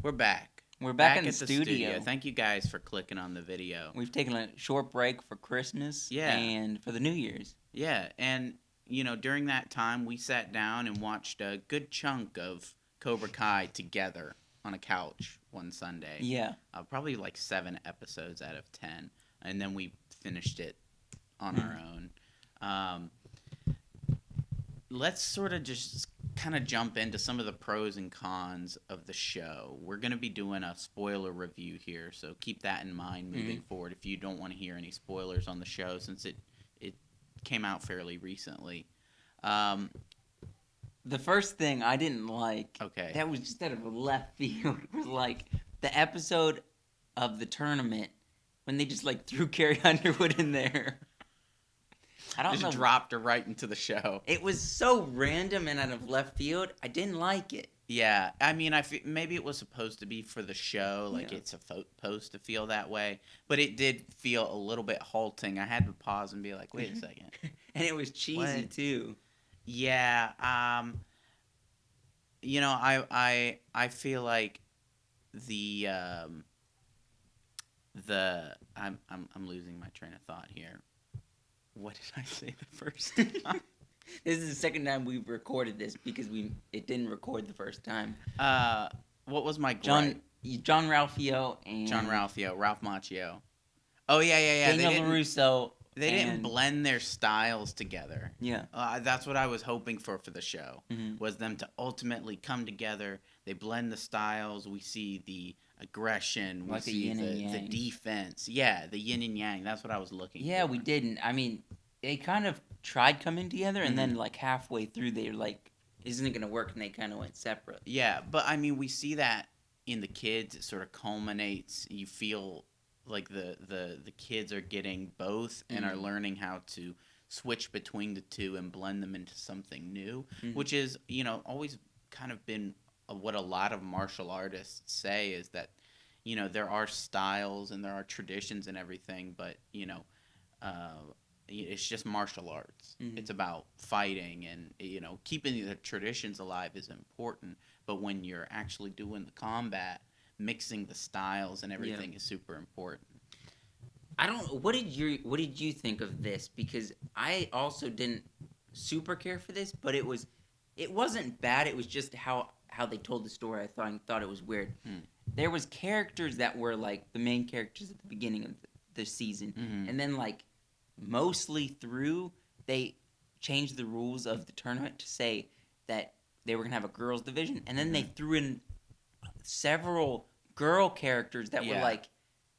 We're back. We're back in the At the studio. Thank you guys for clicking on the video. We've taken a short break for Christmas Yeah, and for the New Year's. yeah. And, during that time, we sat down and watched a good chunk of Cobra Kai together on a couch one Sunday. Yeah. Probably like 7 episodes out of 10. And then we finished it on Mhm. our own. Um, let's sort of just kind of jump into some of the pros and cons of the show. We're going to be doing a spoiler review here, so keep that in mind moving forward if you don't want to hear any spoilers on the show since it came out fairly recently. Um, The first thing I didn't like, okay. that was just out of left field, was like the episode of the tournament when they just like threw Carrie Underwood in there. I don't Just know. dropped her right into the show. It was so random and out of left field. I didn't like it. Yeah, I mean, maybe it was supposed to be for the show, like Yeah. it's supposed to feel that way, but it did feel a little bit halting. I had to pause and be like, "Wait a second." And it was cheesy What? too. Yeah, I feel like the I'm losing my train of thought here. What did I say the first time? This is the second time we've recorded this because it didn't record the first time. What was my John Ralphio and John Ralphio, Ralph Macchio. Oh yeah. Daniel LaRusso. They didn't blend their styles together. Yeah. That's what I was hoping for the show, Mm-hmm. was them to ultimately come together. They blend the styles. We see the aggression. Like we a see yin and the yang. defense. Yeah, the yin and yang. That's what I was looking Yeah, for. we didn't. I mean, they kind of tried coming together, and then like halfway through, they were like, "Isn't it going to work?" And they kind of went separate. Yeah, but I mean, we see that in the kids. It sort of culminates. You feel like the kids are getting both and are learning how to switch between the two and blend them into something new, which is, always kind of been what a lot of martial artists say, is that, there are styles and there are traditions and everything, but, uh, it's just martial arts. It's about fighting, and, keeping the traditions alive is important, but when you're actually doing the combat, mixing the styles and everything is super important. I don't. What did you think of this? Because I also didn't super care for this, but it wasn't bad. It was just how they told the story. I thought it was weird. There was characters that were like the main characters at the beginning of the season, and then like mostly through, they changed the rules of the tournament to say that they were gonna have a girls division, and then they threw in several girl characters that were like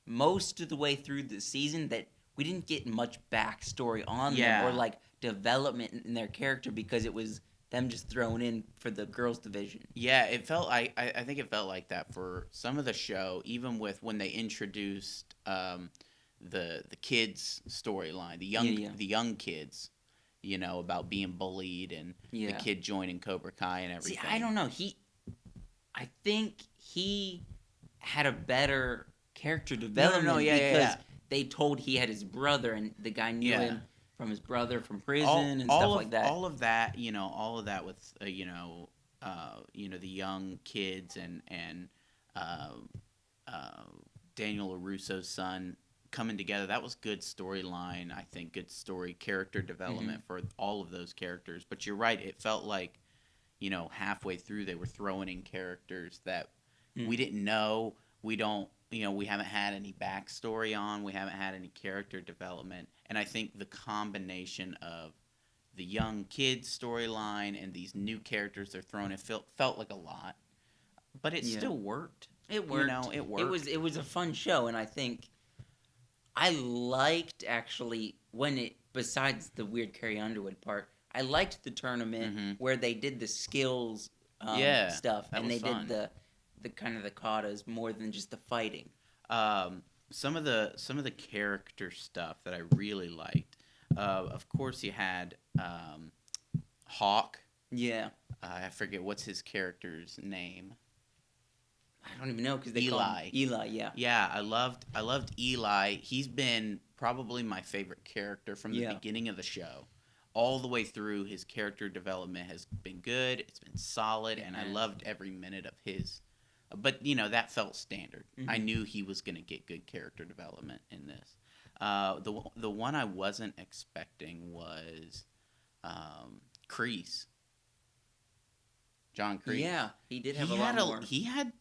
most of the way through the season that we didn't get much backstory on them or like development in their character because it was them just thrown in for the girls division. Yeah, it felt like I think it felt like that for some of the show, even with when they introduced the kids storyline, the young kids, about being bullied and the kid joining Cobra Kai and everything. See, I don't know. I think he had a better character development because they told he had his brother and the guy knew him from his brother from prison and stuff like that. All of that, all of that with the young kids and Daniel LaRusso's son coming together. That was good storyline. I think good story character development for all of those characters. But you're right. It felt like, halfway through they were throwing in characters that we didn't know. We don't. We haven't had any backstory on. We haven't had any character development. And I think the combination of the young kids storyline and these new characters they're throwing in felt like a lot. But it still worked. It worked. It worked. It was a fun show, and I think I liked actually when besides the weird Carrie Underwood part, I liked the tournament where they did the skills stuff, and they fun. did the kind of the katas more than just the fighting. Some of the character stuff that I really liked. Of course, you had Hawk. Yeah. I forget what's his character's name. I don't even know because they Eli. call him Eli. Yeah. Yeah, I loved Eli. He's been probably my favorite character from the beginning of the show. All the way through, his character development has been good. It's been solid, and I loved every minute of his But that felt standard. I Mm-hmm. knew he was gonna get good character development in this. The one I wasn't expecting was Kreese, John Kreese. Yeah, he did have a lot more. He had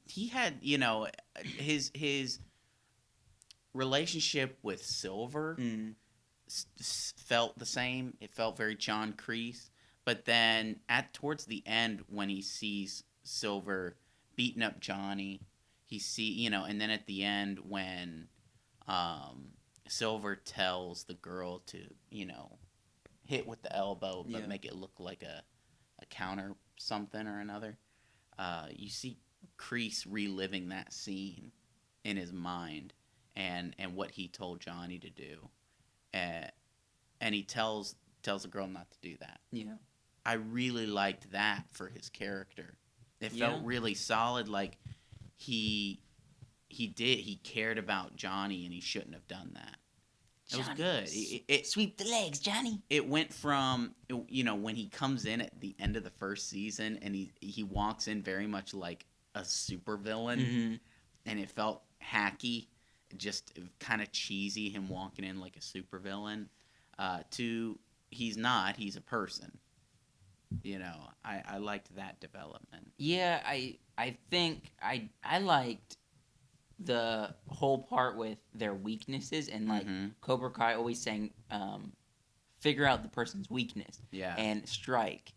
his relationship with Silver Mm. felt the same. It felt very John Kreese. But then at towards the end, when he sees Silver beating up Johnny, and then at the end when Silver tells the girl to hit with the elbow, but Yeah. make it look like a counter something or another. You see Kreese reliving that scene in his mind, and what he told Johnny to do, and he tells the girl not to do that. Yeah. I really liked that for his character. It Yeah. felt really solid. Like he cared about Johnny, and he shouldn't have done that. It was good. Sweep the legs, Johnny. It went from when he comes in at the end of the first season, and he walks in very much like a supervillain, Mm-hmm. and it felt hacky, just kind of cheesy, him walking in like a supervillain, to he's not, he's a person. I liked that development. Yeah, I think I liked the whole part with their weaknesses and like Mhm. Cobra Kai always saying, figure out the person's weakness Yeah. and strike.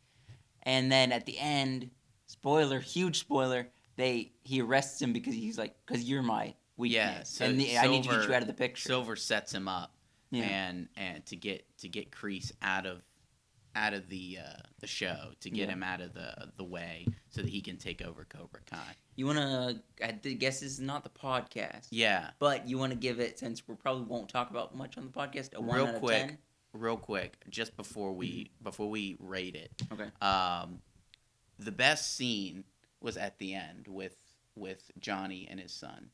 And then at the end, spoiler, huge spoiler, he arrests him because he's like, because you're my weakness, Yeah, so and I need to get you Silver- out of the picture. Silver sets him up, Yeah. and to get Kreese out of the show, to get Yeah. him out of the way, so that he can take over Cobra Kai. You wanna? I guess this is not the podcast. Yeah, But you want to give it, since we probably won't talk about much on the podcast, a 1 Real out of quick. 10? real quick, just before we rate it. Okay. The best scene was at the end with Johnny and his son.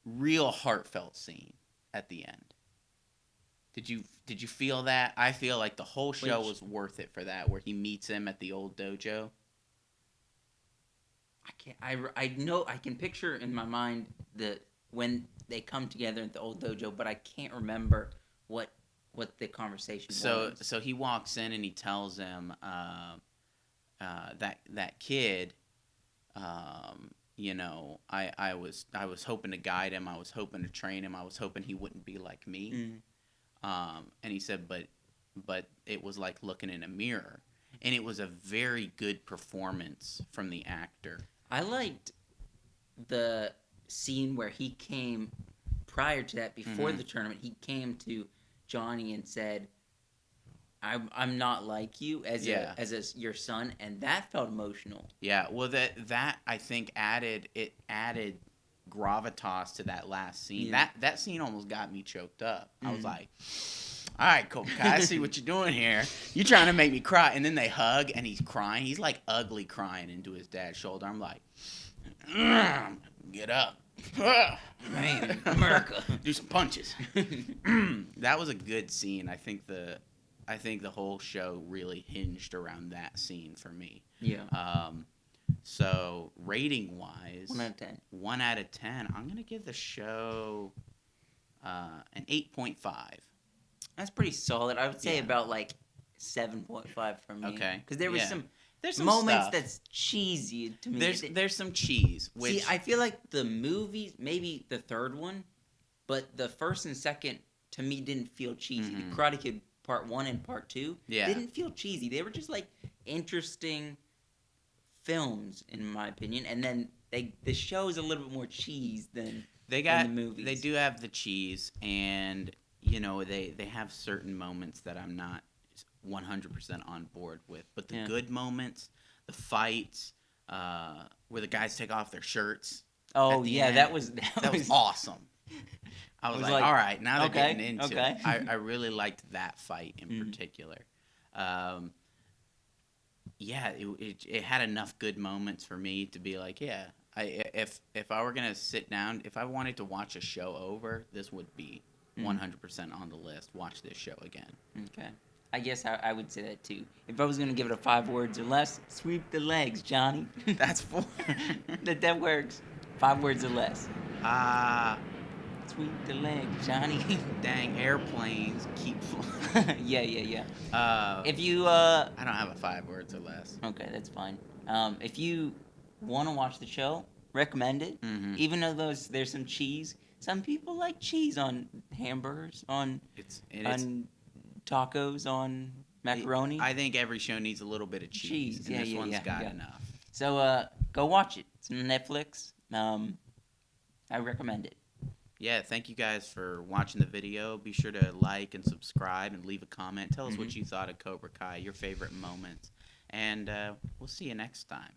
Real heartfelt scene at the end. Did you feel that? I feel like the whole show Which- was worth it for that, where he meets him at the old dojo. I can't. I know I can picture in my mind when they come together at the old dojo, but I can't remember what the conversation was. So he walks in and he tells him that kid, I was hoping to guide him, I was hoping to train him, I was hoping he wouldn't be like me. Mm. And he said, but it was like looking in a mirror, and it was a very good performance from the actor. I liked the scene where he came prior to that, before Mhm. the tournament. He came to Johnny and said, "I'm not like you as Yeah. your son," and that felt emotional. Yeah, well, that I think added gravitas to that last scene. Yeah. That scene almost got me choked up. I was Mhm. like, all right, Cobra Kai, I see what you're doing here. You're trying to make me cry. And then they hug, and he's crying. He's like ugly crying into his dad's shoulder. I'm like, get up. Man, America. Do some punches. That was a good scene. I think the whole show really hinged around that scene for me. Yeah. So rating wise, 1 out of 10. 1 out of 10. I'm gonna give the show an 8.5. That's pretty solid. I would say Yeah. about like 7.5 from me. Okay. Because there was Yeah. some There's some moments stuff. that's cheesy to me. There's some cheese. Which See, I feel like the movies, maybe the third one, but the first and second to me didn't feel cheesy. Mhm. The Karate Kid Part 1 and Part 2 Yeah. didn't feel cheesy. They were just like interesting films, in my opinion. And then the show is a little bit more cheese than they got the movies. they do have the cheese, and they have certain moments that I'm not 100% on board with, but the Yeah. good moments, the fights, where the guys take off their shirts. Oh at the yeah, end, that was that was awesome. I was, like, all right, now they're okay, getting into okay. it. I really liked that fight in Mhm. particular. Yeah, it had enough good moments for me to be like, yeah, if I were gonna sit down, if I wanted to watch a show over, this would be 100% on the list. Watch this show again. Okay. I guess I would say that too. If I was gonna give it a 5 words or less, sweep the legs, Johnny. That's 4. That works. 5 words or less. Ah, Sweep the legs, Johnny. dang, airplanes keep flying. Yeah. Uh, If you I don't have a 5 words or less. okay, that's fine. If you want to watch the show, recommend it. Mm-hmm. Even though there's some cheese. Some people like cheese on hamburgers, on It's tacos, on macaroni. I think every show needs a little bit of cheese, Cheese, and yeah, this yeah, one's yeah, got yeah. enough. So go watch it. It's on Netflix. I recommend it. Yeah, thank you guys for watching the video. Be sure to like and subscribe and leave a comment. Tell us what you thought of Cobra Kai, your favorite moments, and we'll see you next time.